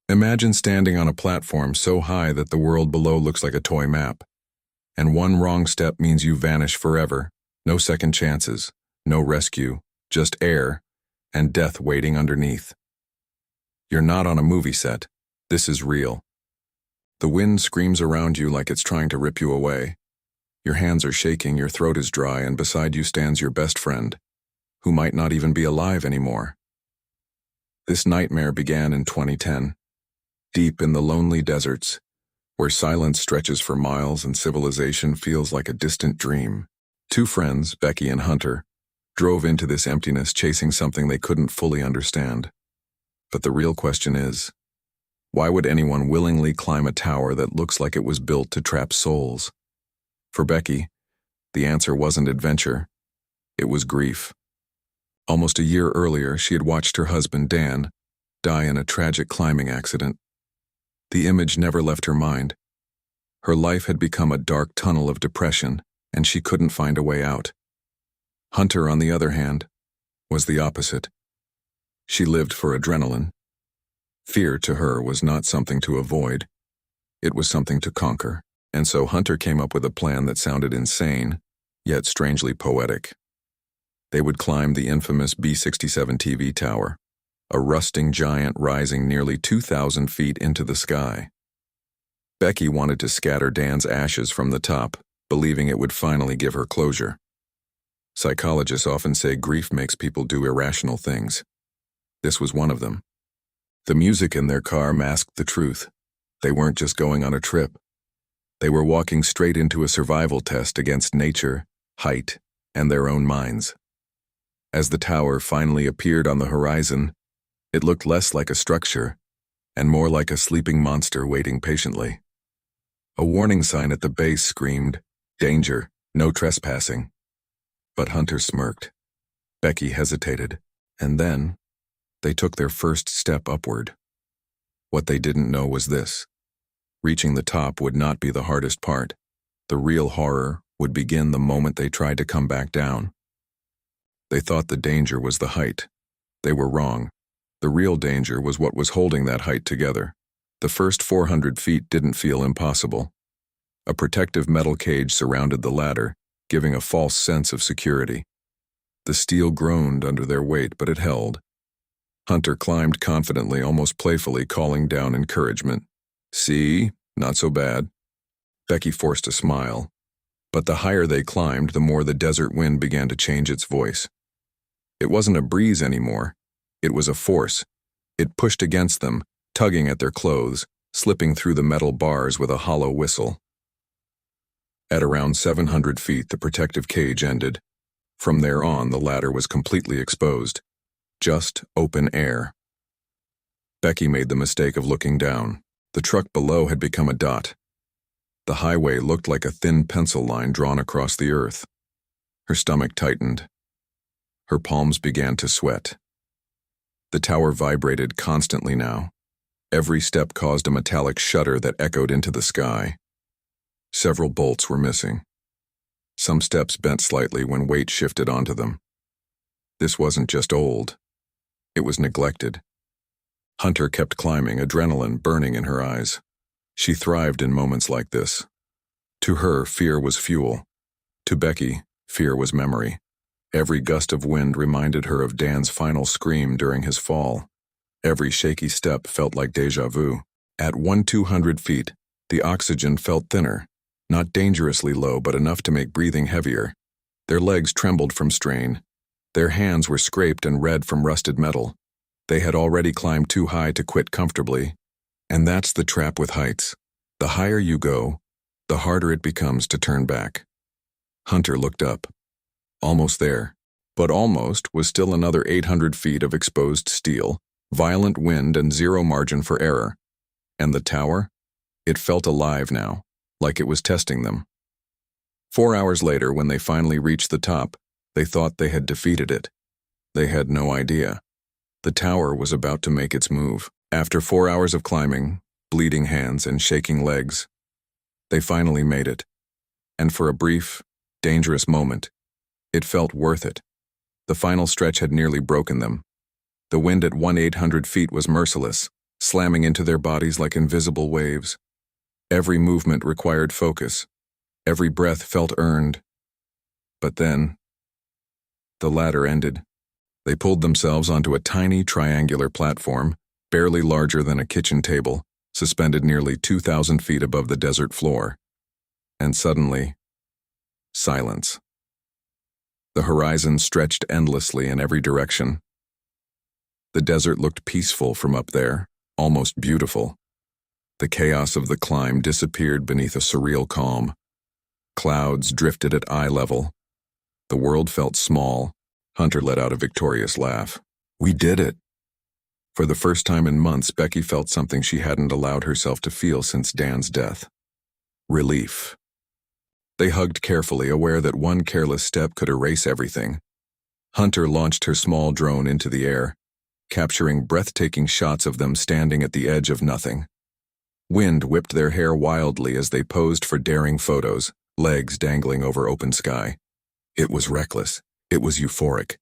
Imagine standing on a platform so high that the world below looks like a toy map. And one wrong step means you vanish forever. No second chances, no rescue, just air, and death waiting underneath. You're not on a movie set. This is real. The wind screams around you like it's trying to rip you away. Your hands are shaking, your throat is dry, and beside you stands your best friend, who might not even be alive anymore. This nightmare began in 2010, deep in the lonely deserts, where silence stretches for miles and civilization feels like a distant dream. Two friends, Becky and Hunter, drove into this emptiness chasing something they couldn't fully understand. But the real question is, why would anyone willingly climb a tower that looks like it was built to trap souls? For Becky, the answer wasn't adventure, it was grief. Almost a year earlier, she had watched her husband, Dan, die in a tragic climbing accident. The image never left her mind. Her life had become a dark tunnel of depression, and she couldn't find a way out. Hunter, on the other hand, was the opposite. She lived for adrenaline. Fear to her was not something to avoid. It was something to conquer. And so Hunter came up with a plan that sounded insane, yet strangely poetic. They would climb the infamous B67 TV tower, a rusting giant rising nearly 2,000 feet into the sky. Becky wanted to scatter Dan's ashes from the top, believing it would finally give her closure. Psychologists often say grief makes people do irrational things. This was one of them. The music in their car masked the truth. They weren't just going on a trip. They were walking straight into a survival test against nature, height, and their own minds. As the tower finally appeared on the horizon, it looked less like a structure and more like a sleeping monster waiting patiently. A warning sign at the base screamed, "Danger, no trespassing." But Hunter smirked. Becky hesitated, and then they took their first step upward. What they didn't know was this. Reaching the top would not be the hardest part. The real horror would begin the moment they tried to come back down. They thought the danger was the height. They were wrong. The real danger was what was holding that height together. The first 400 feet didn't feel impossible. A protective metal cage surrounded the ladder, giving a false sense of security. The steel groaned under their weight, but it held. Hunter climbed confidently, almost playfully, calling down encouragement. "See? Not so bad." Becky forced a smile. But the higher they climbed, the more the desert wind began to change its voice. It wasn't a breeze anymore. It was a force. It pushed against them, tugging at their clothes, slipping through the metal bars with a hollow whistle. At around 700 feet, the protective cage ended. From there on, the ladder was completely exposed. Just open air. Becky made the mistake of looking down. The truck below had become a dot. The highway looked like a thin pencil line drawn across the earth. Her stomach tightened. Her palms began to sweat. The tower vibrated constantly now. Every step caused a metallic shudder that echoed into the sky. Several bolts were missing. Some steps bent slightly when weight shifted onto them. This wasn't just old. It was neglected. Hunter kept climbing, adrenaline burning in her eyes. She thrived in moments like this. To her, fear was fuel. To Becky, fear was memory. Every gust of wind reminded her of Dan's final scream during his fall. Every shaky step felt like déjà vu. At 200 feet, the oxygen felt thinner, not dangerously low, but enough to make breathing heavier. Their legs trembled from strain. Their hands were scraped and red from rusted metal. They had already climbed too high to quit comfortably. And that's the trap with heights. The higher you go, the harder it becomes to turn back. Hunter looked up. Almost there. But almost was still another 800 feet of exposed steel, violent wind, and zero margin for error. And the tower? It felt alive now, like it was testing them. 4 hours later, when they finally reached the top, they thought they had defeated it. They had no idea. The tower was about to make its move. After 4 hours of climbing, bleeding hands, and shaking legs, they finally made it. And for a brief, dangerous moment, it felt worth it. The final stretch had nearly broken them. The wind at 1,800 feet was merciless, slamming into their bodies like invisible waves. Every movement required focus. Every breath felt earned. But then, the ladder ended. They pulled themselves onto a tiny triangular platform, barely larger than a kitchen table, suspended nearly 2,000 feet above the desert floor. And suddenly, silence. The horizon stretched endlessly in every direction. The desert looked peaceful from up there, almost beautiful. The chaos of the climb disappeared beneath a surreal calm. Clouds drifted at eye level. The world felt small. Hunter let out a victorious laugh. We did it. For the first time in months, Becky felt something she hadn't allowed herself to feel since Dan's death. Relief. They hugged carefully, aware that one careless step could erase everything. Hunter launched her small drone into the air, capturing breathtaking shots of them standing at the edge of nothing. Wind whipped their hair wildly as they posed for daring photos, legs dangling over open sky. It was reckless. It was euphoric.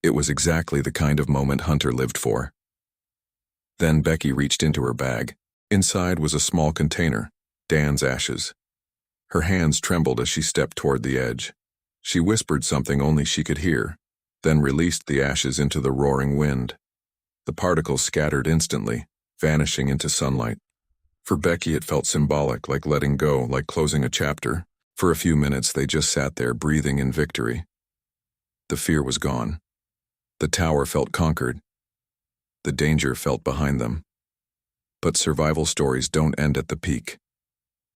It was exactly the kind of moment Hunter lived for. Then Becky reached into her bag. Inside was a small container, Dan's ashes. Her hands trembled as she stepped toward the edge. She whispered something only she could hear, then released the ashes into the roaring wind. The particles scattered instantly, vanishing into sunlight. For Becky, it felt symbolic, like letting go, like closing a chapter. For a few minutes, they just sat there, breathing in victory. The fear was gone. The tower felt conquered. The danger felt behind them. But survival stories don't end at the peak.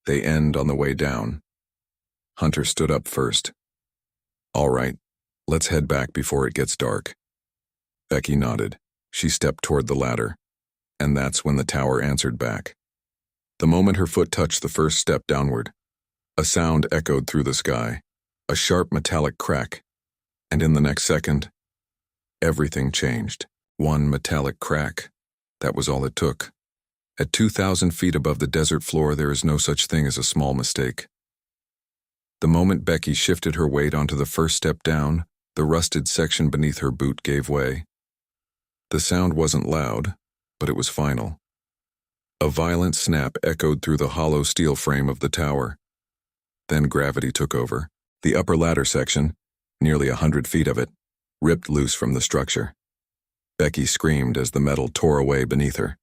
They end on the way down. Hunter stood up first. All right, let's head back before it gets dark. Becky nodded. She stepped toward the ladder. And that's when the tower answered back. The moment her foot touched the first step downward, a sound echoed through the sky, a sharp metallic crack. And in the next second, everything changed. One metallic crack. That was all it took. At 2,000 feet above the desert floor, there is no such thing as a small mistake. The moment Becky shifted her weight onto the first step down, the rusted section beneath her boot gave way. The sound wasn't loud, but it was final. A violent snap echoed through the hollow steel frame of the tower. Then gravity took over. The upper ladder section, nearly 100 feet of it, ripped loose from the structure. Becky screamed as the metal tore away beneath her.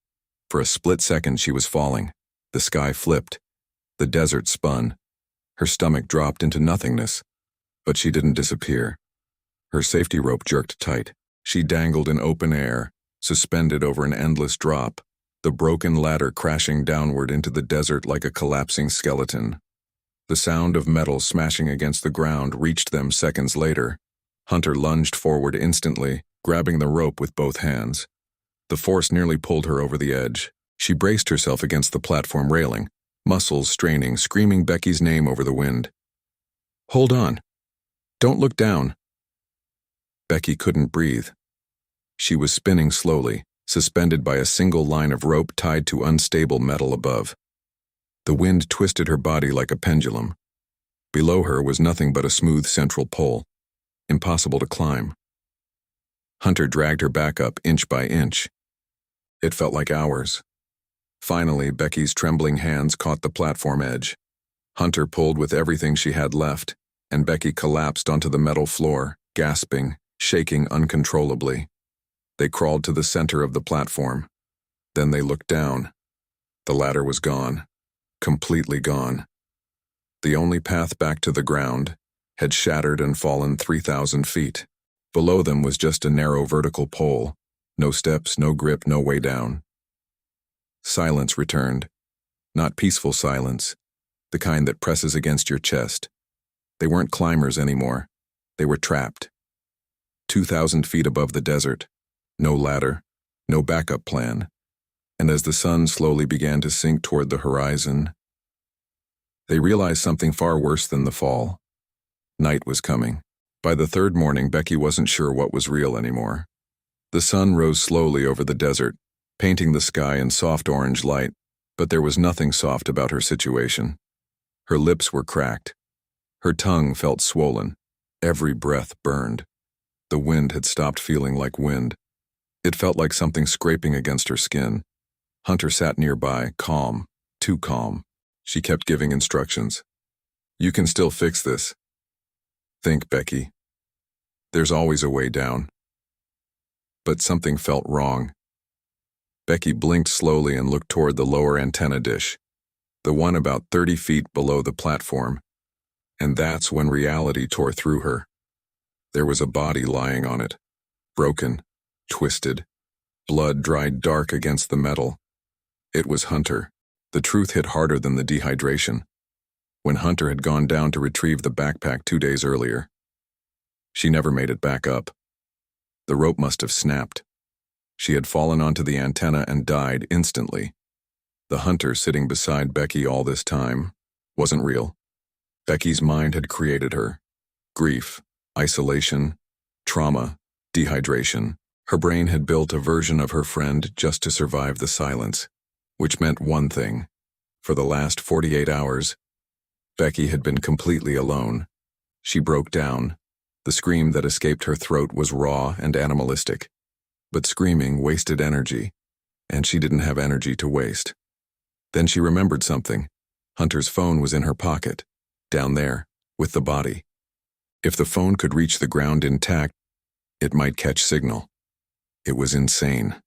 For a split second, she was falling. The sky flipped. The desert spun. Her stomach dropped into nothingness. But she didn't disappear. Her safety rope jerked tight. She dangled in open air, suspended over an endless drop, the broken ladder crashing downward into the desert like a collapsing skeleton. The sound of metal smashing against the ground reached them seconds later. Hunter lunged forward instantly, grabbing the rope with both hands. The force nearly pulled her over the edge. She braced herself against the platform railing, muscles straining, screaming Becky's name over the wind. Hold on. Don't look down. Becky couldn't breathe. She was spinning slowly, suspended by a single line of rope tied to unstable metal above. The wind twisted her body like a pendulum. Below her was nothing but a smooth central pole, impossible to climb. Hunter dragged her back up inch by inch. It felt like hours. Finally, Becky's trembling hands caught the platform edge. Hunter pulled with everything she had left, and Becky collapsed onto the metal floor, gasping, shaking uncontrollably. They crawled to the center of the platform. Then they looked down. The ladder was gone. Completely gone. The only path back to the ground had shattered and fallen 3,000 feet. Below them was just a narrow vertical pole. No steps, no grip, no way down. Silence returned. Not peaceful silence, the kind that presses against your chest. They weren't climbers anymore. They were trapped. 2,000 feet above the desert. No ladder, no backup plan. And as the sun slowly began to sink toward the horizon, they realized something far worse than the fall. Night was coming. By the third morning, Becky wasn't sure what was real anymore. The sun rose slowly over the desert, painting the sky in soft orange light, but there was nothing soft about her situation. Her lips were cracked. Her tongue felt swollen. Every breath burned. The wind had stopped feeling like wind. It felt like something scraping against her skin. Hunter sat nearby, calm, too calm. She kept giving instructions. You can still fix this. Think, Becky. There's always a way down. But something felt wrong. Becky blinked slowly and looked toward the lower antenna dish, the one about 30 feet below the platform, and that's when reality tore through her. There was a body lying on it, broken, twisted, blood dried dark against the metal. It was Hunter. The truth hit harder than the dehydration. When Hunter had gone down to retrieve the backpack 2 days earlier, she never made it back up. The rope must have snapped. She had fallen onto the antenna and died instantly. The Hunter sitting beside Becky all this time wasn't real. Becky's mind had created her. Grief, isolation, trauma, dehydration. Her brain had built a version of her friend just to survive the silence, which meant one thing. For the last 48 hours, Becky had been completely alone. She broke down. The scream that escaped her throat was raw and animalistic. But screaming wasted energy, and she didn't have energy to waste. Then she remembered something. Hunter's phone was in her pocket, down there, with the body. If the phone could reach the ground intact, it might catch signal. It was insane.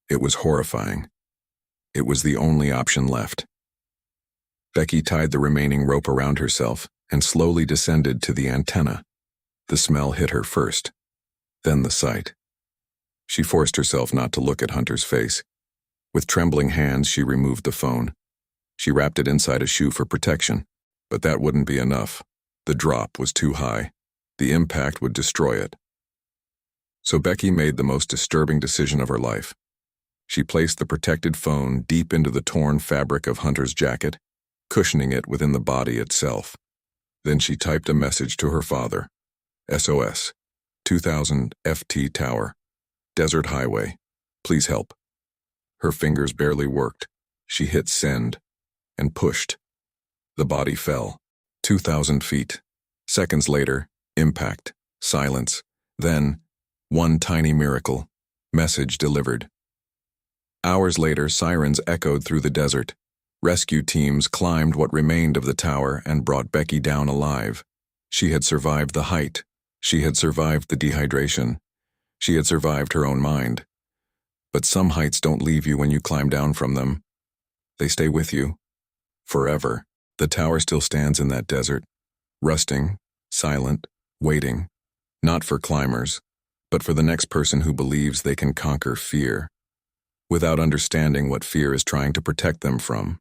It was horrifying. It was the only option left. Becky tied the remaining rope around herself and slowly descended to the antenna. The smell hit her first, then the sight. She forced herself not to look at Hunter's face. With trembling hands, she removed the phone. She wrapped it inside a shoe for protection, but that wouldn't be enough. The drop was too high. The impact would destroy it. So Becky made the most disturbing decision of her life. She placed the protected phone deep into the torn fabric of Hunter's jacket, cushioning it within the body itself. Then she typed a message to her father. SOS, 2000 FT Tower, Desert Highway, please help. Her fingers barely worked. She hit send and pushed. The body fell. 2,000 feet. Seconds later, impact, silence. Then, one tiny miracle. Message delivered. Hours later, sirens echoed through the desert. Rescue teams climbed what remained of the tower and brought Becky down alive. She had survived the height. She had survived the dehydration. She had survived her own mind. But some heights don't leave you when you climb down from them. They stay with you. Forever. The tower still stands in that desert, rusting, silent, waiting, not for climbers, but for the next person who believes they can conquer fear, without understanding what fear is trying to protect them from.